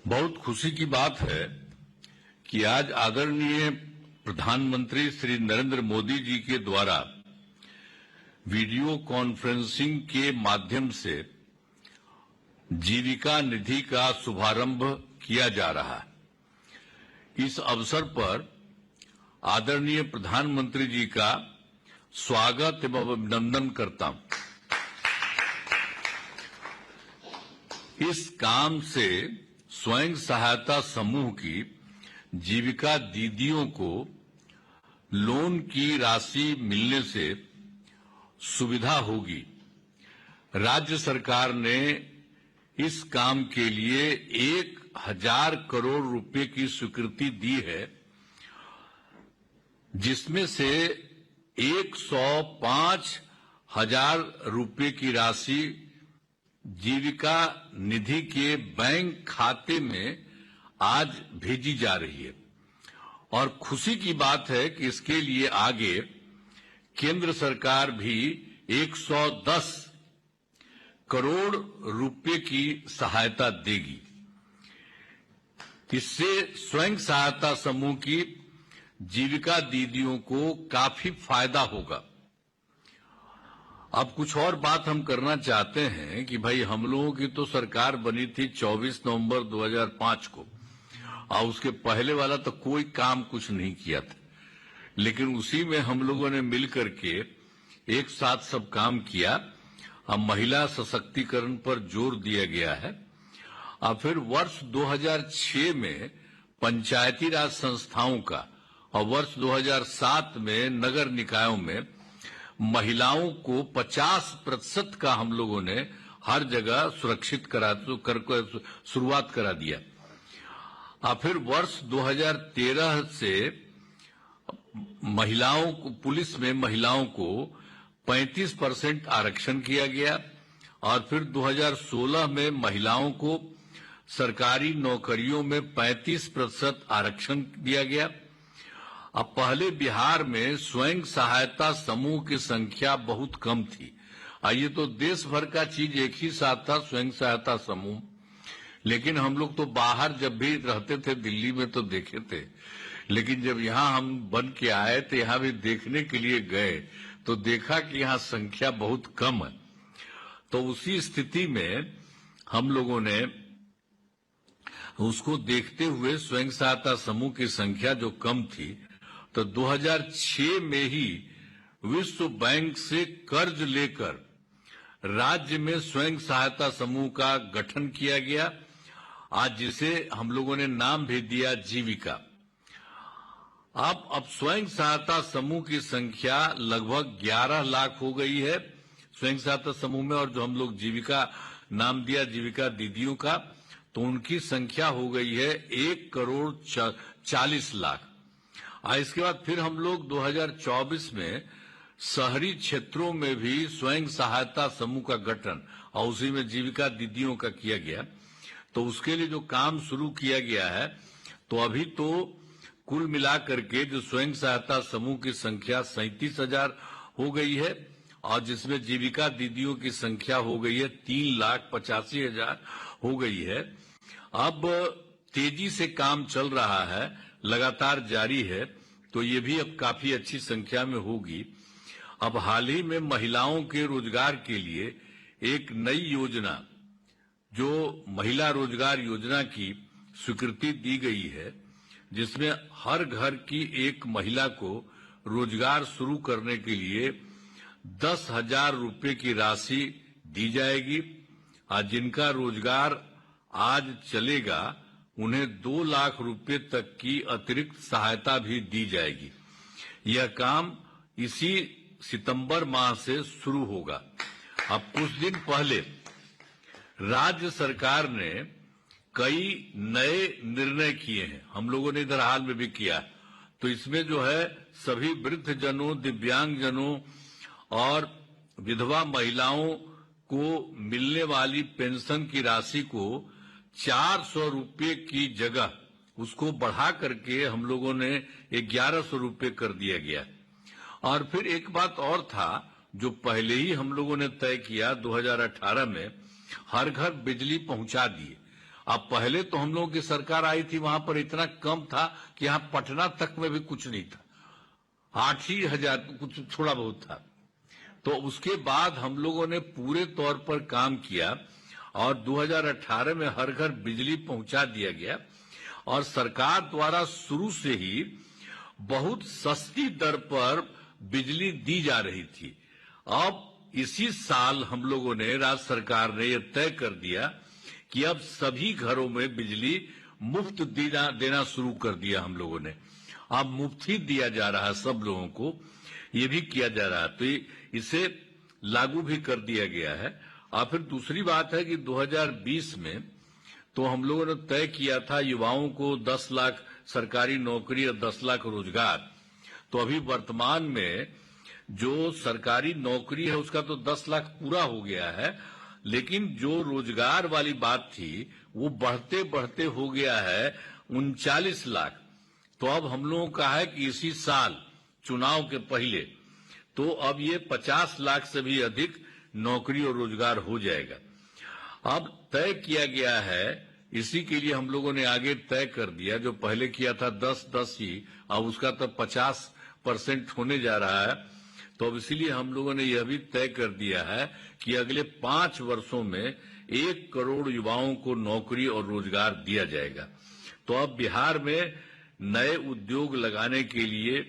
बहुत खुशी की बात है कि आज आदरणीय प्रधानमंत्री श्री नरेंद्र मोदी जी के द्वारा वीडियो कॉन्फ्रेंसिंग के माध्यम से जीविका निधि का शुभारंभ किया जा रहा है। इस अवसर पर आदरणीय प्रधानमंत्री जी का स्वागत एवं अभिनंदन करता हूं। इस काम से स्वयं सहायता समूह की जीविका दीदियों को लोन की राशि मिलने से सुविधा होगी। राज्य सरकार ने इस काम के लिए 1000 करोड़ रुपए की स्वीकृति दी है, जिसमें से 105,000 रुपए की राशि जीविका निधि के बैंक खाते में आज भेजी जा रही है। और खुशी की बात है कि इसके लिए आगे केंद्र सरकार भी 110 करोड़ रुपए की सहायता देगी। इससे स्वयं सहायता समूह की जीविका दीदियों को काफी फायदा होगा। अब कुछ और बात हम करना चाहते हैं कि भाई हम लोगों की तो सरकार बनी थी 24 नवंबर 2005 को, और उसके पहले वाला तो कोई काम कुछ नहीं किया था, लेकिन उसी में हम लोगों ने मिलकर के एक साथ सब काम किया। अब महिला सशक्तिकरण पर जोर दिया गया है। और फिर वर्ष 2006 में पंचायती राज संस्थाओं का और वर्ष 2007 में नगर निकायों में महिलाओं को 50% का हम लोगों ने हर जगह सुरक्षित कर शुरुआत करा दिया। और फिर वर्ष 2013 से महिलाओं को, पुलिस में महिलाओं को 35% आरक्षण किया गया। और फिर 2016 में महिलाओं को सरकारी नौकरियों में 35% आरक्षण दिया गया। अब पहले बिहार में स्वयं सहायता समूह की संख्या बहुत कम थी। ये तो देश भर का चीज एक ही साथ था, स्वयं सहायता समूह। लेकिन हम लोग तो बाहर जब भी रहते थे दिल्ली में तो देखे थे, लेकिन जब यहाँ हम बन के आए तो यहाँ भी देखने के लिए गए तो देखा कि यहाँ संख्या बहुत कम है। तो उसी स्थिति में हम लोगों ने उसको देखते हुए स्वयं सहायता समूह की संख्या जो कम थी, तो 2006 में ही विश्व बैंक से कर्ज लेकर राज्य में स्वयं सहायता समूह का गठन किया गया, आज जिसे हम लोगों ने नाम भी दिया जीविका। अब स्वयं सहायता समूह की संख्या लगभग 11 लाख हो गई है स्वयं सहायता समूह में, और जो हम लोग जीविका नाम दिया जीविका दीदियों का, तो उनकी संख्या हो गई है 1,40,00,000। इसके बाद फिर हम लोग 2024 में शहरी क्षेत्रों में भी स्वयं सहायता समूह का गठन और उसी में जीविका दीदियों का किया गया। तो उसके लिए जो काम शुरू किया गया है, तो अभी तो कुल मिलाकर के जो स्वयं सहायता समूह की संख्या 37,000 हो गई है, और जिसमें जीविका दीदियों की संख्या हो गई है 3,85,000 हो गई है। अब तेजी से काम चल रहा है, लगातार जारी है, तो ये भी अब काफी अच्छी संख्या में होगी। अब हाल ही में महिलाओं के रोजगार के लिए एक नई योजना, जो महिला रोजगार योजना की स्वीकृति दी गई है, जिसमें हर घर की एक महिला को रोजगार शुरू करने के लिए 10,000 रुपए की राशि दी जाएगी। और जिनका रोजगार आज चलेगा उन्हें 2 लाख रुपए तक की अतिरिक्त सहायता भी दी जाएगी। यह काम इसी सितंबर माह से शुरू होगा। अब कुछ दिन पहले राज्य सरकार ने कई नए निर्णय किए हैं, हम लोगों ने इधर हाल में भी किया। तो इसमें जो है सभी वृद्ध जनों, दिव्यांग जनों और विधवा महिलाओं को मिलने वाली पेंशन की राशि को 400 रुपए की जगह उसको बढ़ा करके हम लोगों ने 1100 रुपए कर दिया गया। और फिर एक बात और था जो पहले ही हम लोगों ने तय किया 2018 में, हर घर बिजली पहुंचा दिए। अब पहले तो हम लोगों की सरकार आई थी, वहां पर इतना कम था कि यहाँ पटना तक में भी कुछ नहीं था, 8,000 कुछ थोड़ा बहुत था। तो उसके बाद हम लोगों ने पूरे तौर पर काम किया और 2018 में हर घर बिजली पहुंचा दिया गया और सरकार द्वारा शुरू से ही बहुत सस्ती दर पर बिजली दी जा रही थी। अब इसी साल हम लोगों ने, राज्य सरकार ने यह तय कर दिया कि अब सभी घरों में बिजली मुफ्त देना शुरू कर दिया हम लोगों ने। अब मुफ्त ही दिया जा रहा है सब लोगों को, ये भी किया जा रहा है, तो इसे लागू भी कर दिया गया है। और फिर दूसरी बात है कि 2020 में तो हम लोगों ने तय किया था युवाओं को 10 लाख सरकारी नौकरी और 10 लाख रोजगार। तो अभी वर्तमान में जो सरकारी नौकरी है उसका तो 10 लाख पूरा हो गया है, लेकिन जो रोजगार वाली बात थी वो बढ़ते बढ़ते हो गया है 39 लाख। तो अब हम लोगों का है कि इसी साल चुनाव के पहले तो अब ये 50 लाख से भी अधिक नौकरी और रोजगार हो जाएगा। अब तय किया गया है, इसी के लिए हम लोगों ने आगे तय कर दिया, जो पहले किया था 10-10 ही, अब उसका तो 50% होने जा रहा है। तो अब इसीलिए हम लोगों ने यह भी तय कर दिया है कि अगले 5 वर्षों में 1 करोड़ युवाओं को नौकरी और रोजगार दिया जाएगा। तो अब बिहार में नए उद्योग लगाने के लिए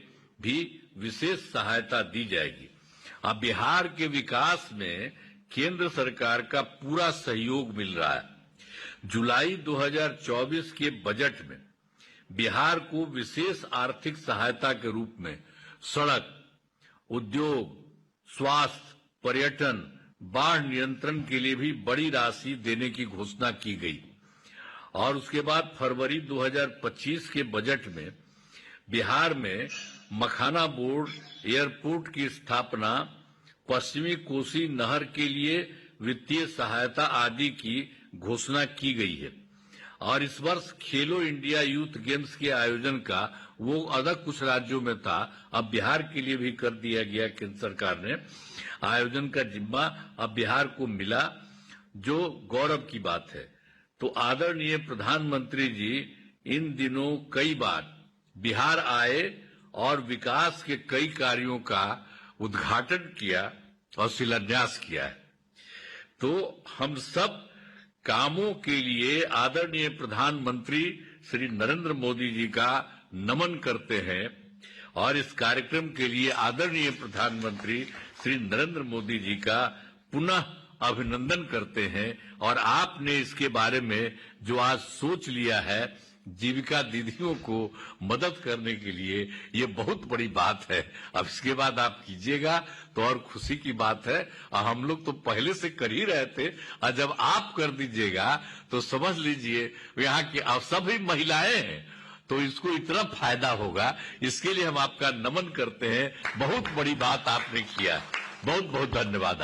भी विशेष सहायता दी जाएगी। अब बिहार के विकास में केंद्र सरकार का पूरा सहयोग मिल रहा है। जुलाई 2024 के बजट में बिहार को विशेष आर्थिक सहायता के रूप में सड़क, उद्योग, स्वास्थ्य, पर्यटन, बाढ़ नियंत्रण के लिए भी बड़ी राशि देने की घोषणा की गई। और उसके बाद फरवरी 2025 के बजट में बिहार में मखाना बोर्ड, एयरपोर्ट की स्थापना, पश्चिमी कोसी नहर के लिए वित्तीय सहायता आदि की घोषणा की गई है। और इस वर्ष खेलो इंडिया यूथ गेम्स के आयोजन का, वो अलग कुछ राज्यों में था, अब बिहार के लिए भी कर दिया गया। केंद्र सरकार ने आयोजन का जिम्मा अब बिहार को मिला, जो गौरव की बात है। तो आदरणीय प्रधानमंत्री जी इन दिनों कई बार बिहार आए और विकास के कई कार्यों का उद्घाटन किया और शिलान्यास किया है। तो हम सब कामों के लिए आदरणीय प्रधानमंत्री श्री नरेंद्र मोदी जी का नमन करते हैं और इस कार्यक्रम के लिए आदरणीय प्रधानमंत्री श्री नरेंद्र मोदी जी का पुनः अभिनंदन करते हैं। और आपने इसके बारे में जो आज सोच लिया है जीविका दीदियों को मदद करने के लिए, ये बहुत बड़ी बात है। अब इसके बाद आप कीजिएगा तो और खुशी की बात है। और हम लोग तो पहले से कर ही रहे थे, और जब आप कर दीजिएगा तो समझ लीजिए यहाँ की सभी महिलाएं हैं तो इसको इतना फायदा होगा। इसके लिए हम आपका नमन करते हैं। बहुत बड़ी बात आपने किया। बहुत बहुत धन्यवाद।